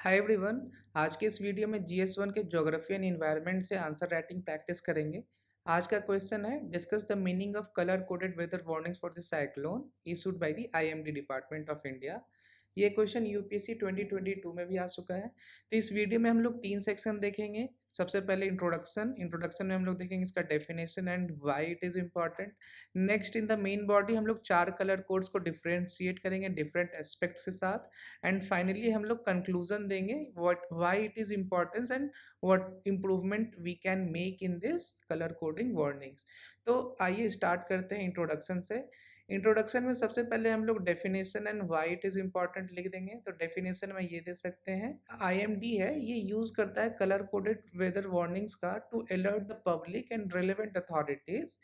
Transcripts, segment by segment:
Hi everyone. आज के इस वीडियो में जीएस 1 के ज्योग्राफी एंड एनवायरनमेंट से आंसर राइटिंग प्रैक्टिस करेंगे। आज का क्वेश्चन है, discuss the meaning of colour coded weather warnings for the cyclone issued by the IMD department of India. ये क्वेश्चन यूपीएससी 2022 में भी आ चुका है। तो इस वीडियो में हम लोग 3 सेक्शन देखेंगे। सबसे पहले इंट्रोडक्शन में हम लोग देखेंगे इसका definition and why it is important. Next in the main body हम लोग 4 कलर कोड्स को डिफ्रेंशिएट करेंगे डिफरेंट एस्पेक्ट्स के साथ। एंड फाइनली हम लोग कंक्लूजन देंगे what why it is importance and what improvement we can make in this colour coding warnings. तो आइए स्टार्ट करते हैं इंट्रोडक्शन से। इंट्रोडक्शन में सबसे पहले हम लोग definition and why it is important लिख देंगे। तो डेफिनेशन में ये दे सकते हैं, आईएमडी है ये यूज करता है कलर कोडेड वेदर वार्निंग्स का to alert the public and relevant authorities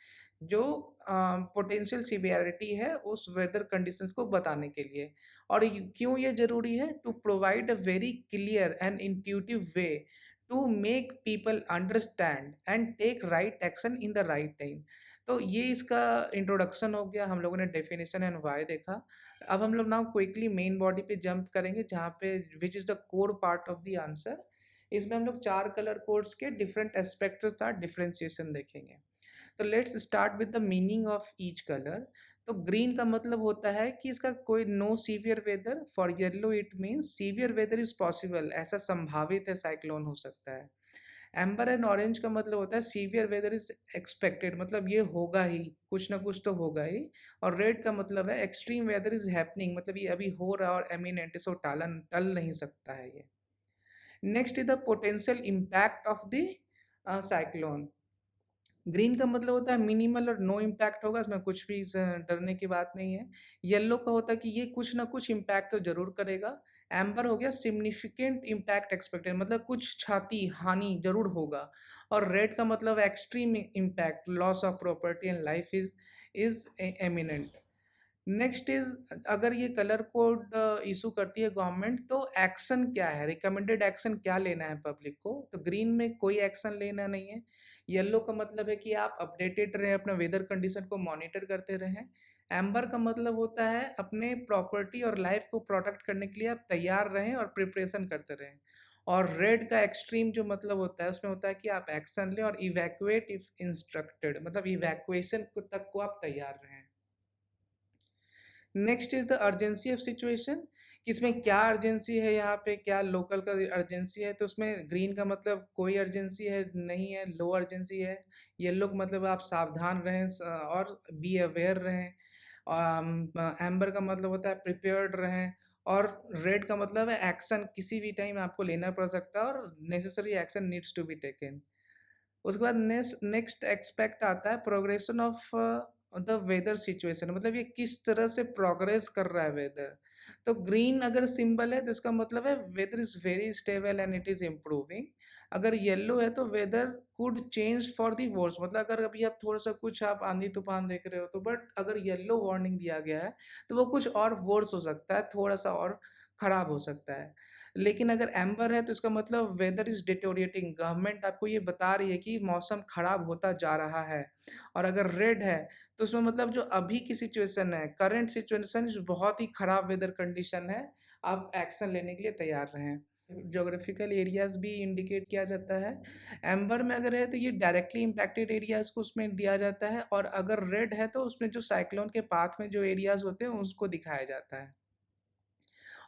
जो पोटेंशियल सीवियरिटी है उस वेदर कंडीशंस को बताने के लिए। और क्यों ये जरूरी है? To provide a very clear and intuitive way to make people understand and take right action in the right time. तो ये इसका इंट्रोडक्शन हो गया। हम लोगों ने डेफिनेशन एंड वाई देखा। अब हम लोग नाउ क्विकली मेन बॉडी पे जंप करेंगे जहाँ पे which is the core part of the answer. इसमें हम लोग 4 कलर कोड्स के डिफरेंट एस्पेक्ट्स के साथ डिफ्रेंसिएशन देखेंगे। तो let's start with the meaning of each colour. तो ग्रीन का मतलब होता है कि इसका कोई no severe weather. For yellow it means severe weather is possible, ऐसा संभावित है साइक्लोन हो सकता है। एम्बर एंड ऑरेंज का मतलब होता है सीवियर वेदर इज एक्सपेक्टेड, मतलब ये होगा ही, कुछ ना कुछ तो होगा ही। और रेड का मतलब है एक्सट्रीम वेदर इज हैपनिंग, मतलब ये अभी हो रहा है और एमिनेंट, इसको टल नहीं सकता है ये। Next is the potential impact of the cyclone. Green का मतलब होता है मिनिमल और नो इम्पैक्ट होगा, इसमें कुछ भी डरने की बात नहीं है। येलो का होता है कि ये कुछ ना कुछ इम्पैक्ट तो जरूर करेगा। एम्बर हो गया सिग्निफिकेंट इम्पैक्ट एक्सपेक्टेड, मतलब कुछ क्षति हानि जरूर होगा। और रेड का मतलब extreme impact, loss of property and life is eminent. Next is, अगर ये कलर कोड इशू करती है गवर्नमेंट तो एक्शन क्या है, रिकमेंडेड एक्शन क्या लेना है पब्लिक को। तो ग्रीन में कोई एक्शन लेना नहीं है। येलो का मतलब है कि आप अपडेटेड रहें, अपना वेदर कंडीशन को मॉनिटर करते रहें। एम्बर का मतलब होता है अपने प्रॉपर्टी और लाइफ को प्रोटेक्ट करने के लिए आप तैयार रहें और प्रिपरेशन करते रहें। और रेड का एक्सट्रीम जो मतलब होता है उसमें होता है कि आप एक्शन लें और इवैक्यूएट इफ इंस्ट्रक्टेड, मतलब इवैक्यूएशन तक को आप तैयार रहें। Next is the urgency of situation, कि इसमें क्या अर्जेंसी है, यहाँ पे क्या लोकल का अर्जेंसी है। तो उसमें ग्रीन का मतलब कोई अर्जेंसी है नहीं है, लो अर्जेंसी है। येलो का मतलब आप सावधान रहें और बी अवेयर रहें। एम्बर का मतलब होता है प्रिपेयर्ड रहें। और रेड का मतलब है एक्शन किसी भी टाइम आपको लेना पड़ सकता है और necessary action needs to be taken. उसके बाद नेक्स्ट एक्सपेक्ट आता है progression of the weather situation, मतलब ये किस तरह से प्रोग्रेस कर रहा है वेदर। तो ग्रीन अगर सिंबल है तो इसका मतलब है weather is very stable and it is improving. अगर येलो है तो weather could change for the worse, मतलब अगर अभी आप थोड़ा सा कुछ आप आंधी तूफान देख रहे हो तो, बट अगर येलो वार्निंग दिया गया है तो वो कुछ और वर्स हो सकता है, थोड़ा सा और खराब हो सकता है। लेकिन अगर एम्बर है तो इसका मतलब वेदर इज डिटोरिएटिंग, गवर्नमेंट आपको ये बता रही है कि मौसम खराब होता जा रहा है। और अगर रेड है तो उसमें मतलब जो अभी की सिचुएशन है, करंट सिचुएशन बहुत ही खराब वेदर कंडीशन है, आप एक्शन लेने के लिए तैयार रहें। ज्योग्राफिकल एरियाज भी इंडिकेट किया जाता है। एम्बर में अगर है तो ये डायरेक्टली इम्पैक्टेड एरियाज को उसमें दिया जाता है, और अगर रेड है तो उसमें जो साइक्लोन के पाथ में जो एरियाज होते हैं उसको दिखाया जाता है।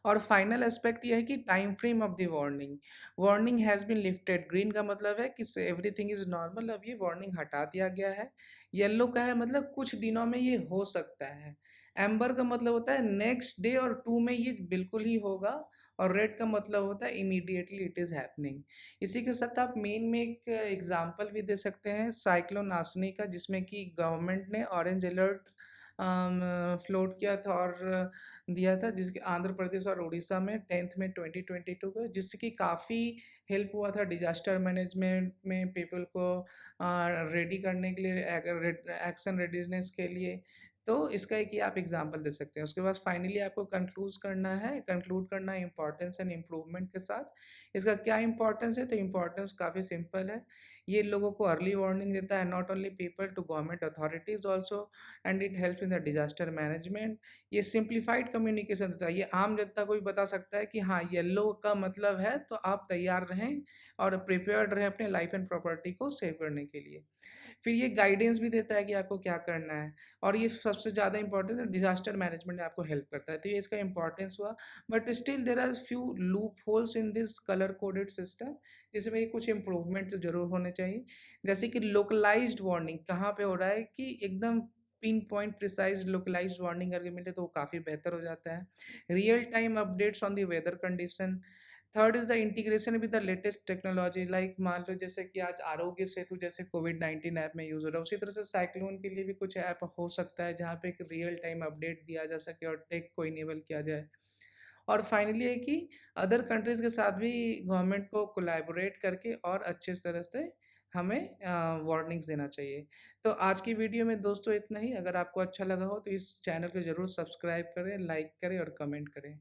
और फाइनल एस्पेक्ट ये है कि time frame of the warning, warning has been lifted. Green का मतलब है कि एवरीथिंग इज नॉर्मल, अब ये वार्निंग हटा दिया गया है। येलो का है मतलब कुछ दिनों में ये हो सकता है। एम्बर का मतलब होता है नेक्स्ट डे और 2 में ये बिल्कुल ही होगा। और रेड का मतलब होता है इमीडिएटली इट इज़ हैपनिंग। इसी के साथ आप मेन में एक एग्जांपल भी दे सकते हैं साइक्लोन नासनी का, जिसमें कि गवर्नमेंट ने ऑरेंज अलर्ट फ्लोट किया था और दिया था, जिसके आंध्र प्रदेश और उड़ीसा में 10th में 2022 को, जिसकी काफ़ी हेल्प हुआ था डिजास्टर मैनेजमेंट में पीपल को रेडी करने के लिए, एक्शन रेडीनेस के लिए। तो इसका एक ये आप एग्जांपल दे सकते हैं। उसके बाद फाइनली आपको कंक्लूड करना है इम्पोर्टेंस एंड इम्प्रूवमेंट के साथ। इसका क्या इम्पोर्टेंस है? तो इम्पोर्टेंस काफ़ी सिंपल है। ये लोगों को अर्ली वार्निंग देता है, not only people to government authorities also, and it helps in the disaster management. ये सिंप्लीफाइड कम्युनिकेशन देता है। ये आम जनता को भी बता सकता है कि हाँ, येलो का मतलब है तो आप तैयार रहें और प्रिपेयर्ड रहें अपने लाइफ एंड प्रॉपर्टी को सेव करने के लिए। फिर ये गाइडेंस भी देता है कि आपको क्या करना है, और ये सबसे ज़्यादा इंपॉर्टेंट है, डिज़ास्टर मैनेजमेंट में आपको हेल्प करता है। तो ये इसका इंपॉर्टेंस हुआ। But still there are few loopholes in this colour coded system, जिसमें कुछ इम्प्रूवमेंट तो ज़रूर होने चाहिए। जैसे कि लोकलाइज्ड वार्निंग कहाँ पे हो रहा है कि एकदम pinpoint precise localised warning अगर मिले तो वो काफ़ी बेहतर हो जाता है। Real time updates on the weather condition. Third is the integration with the latest technology, like मान लो जैसे कि आज आरोग्य सेतु जैसे कोविड-19 ऐप में यूज़ हो रहा है, उसी तरह से साइक्लोन के लिए भी कुछ ऐप हो सकता है जहाँ पे एक रियल टाइम अपडेट दिया जा सके और टेक को इनेबल किया जाए। और फाइनली है कि अदर कंट्रीज़ के साथ भी गवर्नमेंट को कोलैबोरेट करके और अच्छे तरह से हमें वार्निंग्स देना चाहिए। तो आज की वीडियो में दोस्तों इतना ही। अगर आपको अच्छा लगा हो तो इस चैनल को ज़रूर सब्सक्राइब करें, लाइक करें और कमेंट करें।